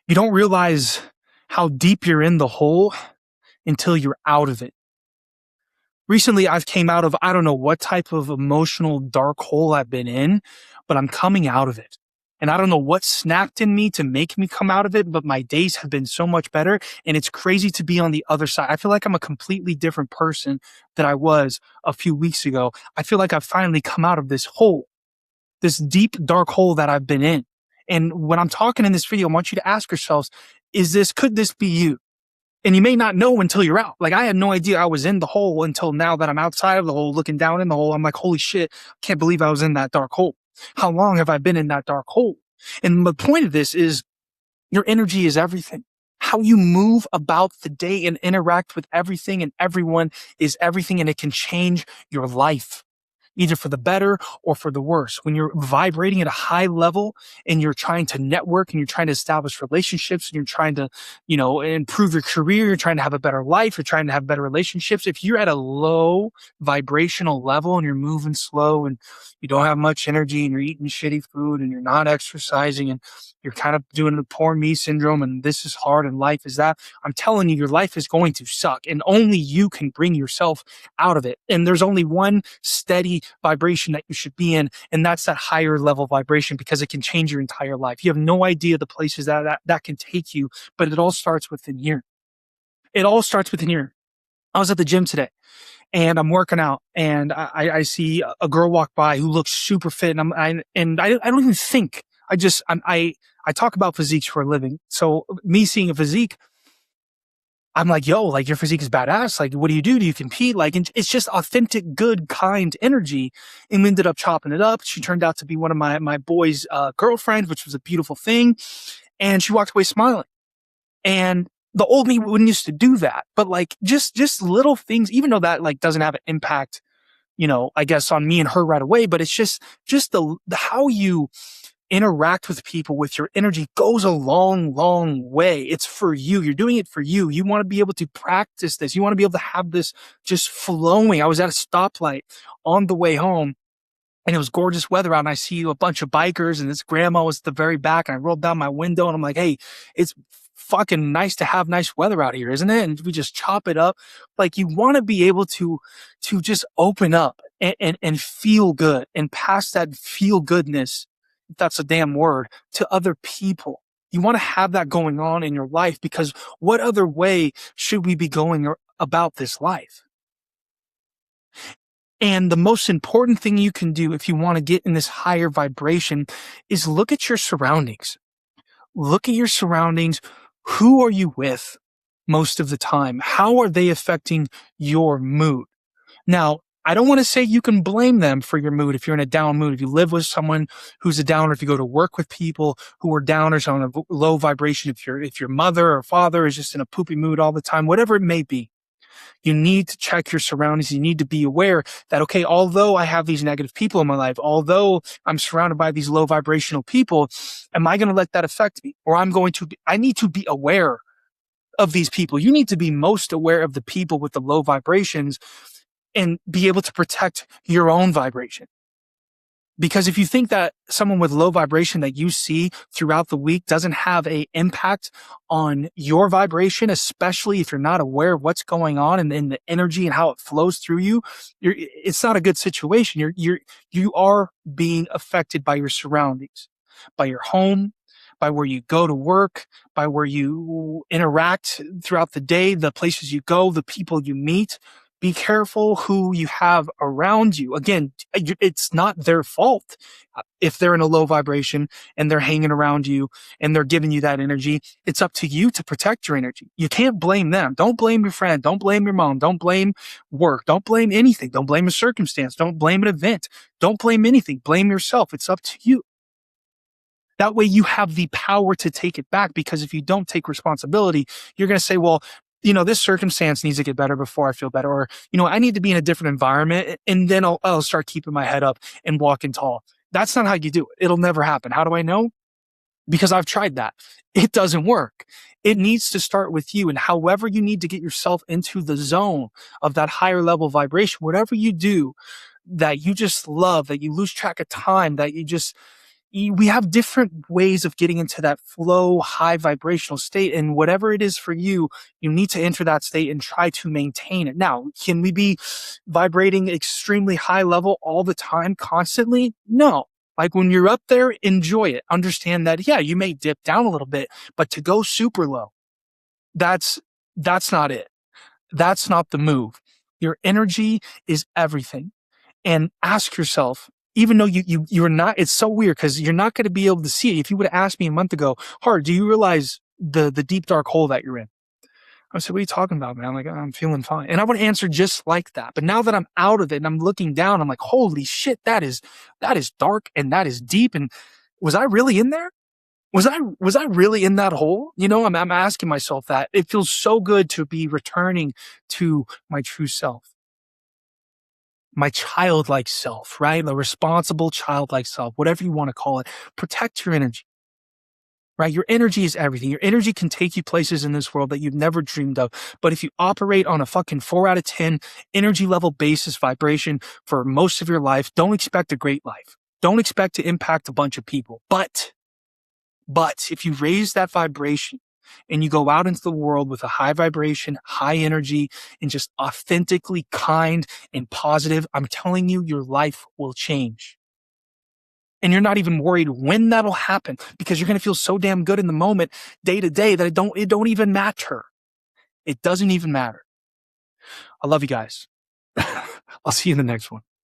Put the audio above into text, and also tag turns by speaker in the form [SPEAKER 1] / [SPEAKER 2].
[SPEAKER 1] You don't realize how deep you're in the hole until you're out of it. Recently, I've came out of, I don't know what type of emotional dark hole I've been in, but I'm coming out of it. And I don't know what snapped in me to make me come out of it, but my days have been so much better. And it's crazy to be on the other side. I feel like I'm a completely different person than I was a few weeks ago. I feel like I've finally come out of this hole, this deep, dark hole that I've been in. And when I'm talking in this video, I want you to ask yourselves, could this be you? And you may not know until you're out. Like, I had no idea I was in the hole until now that I'm outside of the hole, looking down in the hole. I'm like, holy shit, I can't believe I was in that dark hole. How long have I been in that dark hole? And the point of this is your energy is everything. How you move about the day and interact with everything and everyone is everything, and it can change your life, either for the better or for the worse. When you're vibrating at a high level and you're trying to network and you're trying to establish relationships and you're trying to, improve your career, you're trying to have a better life, you're trying to have better relationships. If you're at a low vibrational level and you're moving slow and you don't have much energy and you're eating shitty food and you're not exercising and you're kind of doing the poor me syndrome and this is hard and life is that, I'm telling you, your life is going to suck and only you can bring yourself out of it. And there's only one steady vibration that you should be in, and that's that higher level vibration, because it can change your entire life. You have no idea the places that can take you, but it all starts within here. It all starts within here. I was at the gym today and I'm working out and I see a girl walk by who looks super fit, and I don't even think. I talk about physiques for a living. So me seeing a physique, I'm like, yo, like, your physique is badass. Like, what do you do? Do you compete? Like, and it's just authentic, good, kind energy. And we ended up chopping it up. She turned out to be one of my boys' girlfriends, which was a beautiful thing. And she walked away smiling. And the old me wouldn't used to do that. But like, just little things, even though that like doesn't have an impact, I guess on me and her right away, but it's just the how you interact with people with your energy goes a long, long way. It's for you. You're doing it for you. You want to be able to practice this. You want to be able to have this just flowing. I was at a stoplight on the way home and it was gorgeous weather out, and I see a bunch of bikers and this grandma was at the very back, and I rolled down my window and I'm like, hey, it's fucking nice to have nice weather out here, isn't it? And we just chop it up. Like, you want to be able to just open up and feel good and pass that feel goodness, if that's a damn word, to other people. You want to have that going on in your life, because what other way should we be going about this life? And the most important thing you can do if you want to get in this higher vibration is look at your surroundings. Look at your surroundings. Who are you with most of the time? How are they affecting your mood? Now, I don't want to say you can blame them for your mood if you're in a down mood. If you live with someone who's a downer, if you go to work with people who are downers on a low vibration, if your mother or father is just in a poopy mood all the time, whatever it may be, you need to check your surroundings. You need to be aware that, okay, although I have these negative people in my life, although I'm surrounded by these low vibrational people, am I going to let that affect me? Or I need to be aware of these people. You need to be most aware of the people with the low vibrations and be able to protect your own vibration. Because if you think that someone with low vibration that you see throughout the week doesn't have an impact on your vibration, especially if you're not aware of what's going on and the energy and how it flows through you, it's not a good situation. You are being affected by your surroundings, by your home, by where you go to work, by where you interact throughout the day, the places you go, the people you meet. Be careful who you have around you. Again, it's not their fault if they're in a low vibration and they're hanging around you and they're giving you that energy. It's up to you to protect your energy. You can't blame them. Don't blame your friend. Don't blame your mom. Don't blame work. Don't blame anything. Don't blame a circumstance. Don't blame an event. Don't blame anything. Blame yourself. It's up to you. That way you have the power to take it back, because if you don't take responsibility, you're going to say, well, this circumstance needs to get better before I feel better. Or, I need to be in a different environment and then I'll start keeping my head up and walking tall. That's not how you do it. It'll never happen. How do I know? Because I've tried that. It doesn't work. It needs to start with you. And however you need to get yourself into the zone of that higher level vibration, whatever you do that you just love, that you lose track of time, that you just, we have different ways of getting into that flow, high vibrational state. And whatever it is for you, you need to enter that state and try to maintain it. Now, can we be vibrating extremely high level all the time, constantly? No. Like when you're up there, enjoy it. Understand that, yeah, you may dip down a little bit, but to go super low, that's not it. That's not the move. Your energy is everything. And ask yourself, even though you're not, it's so weird because you're not going to be able to see it. If you would have asked me a month ago, Hart, do you realize the deep dark hole that you're in? I said, what are you talking about, man? Like, I'm feeling fine. And I would answer just like that. But now that I'm out of it and I'm looking down, I'm like, holy shit, that is dark and that is deep. And was I really in there? Was I really in that hole? You know, I'm asking myself that. It feels so good to be returning to my true self, my childlike self, right? The responsible childlike self, whatever you want to call it. Protect your energy, right? Your energy is everything. Your energy can take you places in this world that you've never dreamed of. But if you operate on a fucking 4 out of 10 energy level basis vibration for most of your life, don't expect a great life. Don't expect to impact a bunch of people. But if you raise that vibration and you go out into the world with a high vibration, high energy, and just authentically kind and positive, I'm telling you, your life will change. And you're not even worried when that'll happen because you're going to feel so damn good in the moment, day to day, that it don't even matter. It doesn't even matter. I love you guys. I'll see you in the next one.